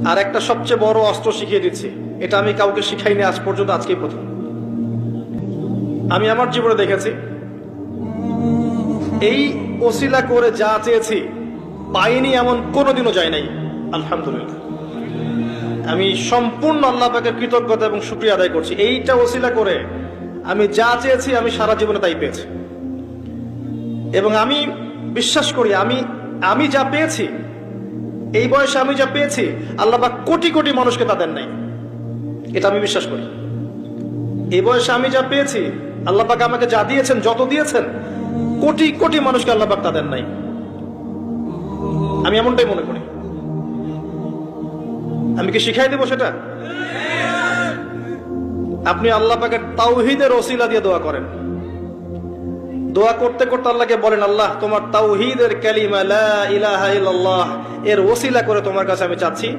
আর একটা সবচেয়ে বড় অস্ত্র শিখিয়ে দিচ্ছি, এটা আমি কাউকে শিখাইনি আজ পর্যন্ত, আজকেই প্রথম। আমি আমার জীবনে দেখেছি এই ওসিলা করে যা চেয়েছি পাইনি এমন কোনোদিনও যায় নাই। আলহামদুলিল্লাহ, আমি সম্পূর্ণ আল্লাহ পাকের কৃতজ্ঞতা এবং শুকরিয়া আদায় করছি। এইটা ওসিলা করে আমি যা চেয়েছি আমি সারা জীবনে তাই পেয়েছি। এবং আমি বিশ্বাস করি আমি যা পেয়েছি, এই বয়সে আমি যা পেয়েছি, আল্লাহ পাক কোটি কোটি মানুষকে তা দেন নাই। এটা আমি বিশ্বাস করি। এই বয়সে আমি যা পেয়েছি, আল্লাহ পাক আমাকে যা দিয়েছেন, যত দিয়েছেন, কোটি কোটি মানুষকে আল্লাহ পাক তা দেন নাই। আমি এমনটাই মনে করি। আমি কি শিখাই দেব সেটা? আপনি আল্লাহ পাকের তাওহীদের ওসিলা দিয়ে দোয়া করেন। দোয়া করতে করতে আল্লাহকে বলেন, আল্লাহ তোমার তাওহীদের কালিমা লা ইলাহা ইল্লাল্লাহ এর ওসিলা করে তোমার কাছে আমি চাচ্ছি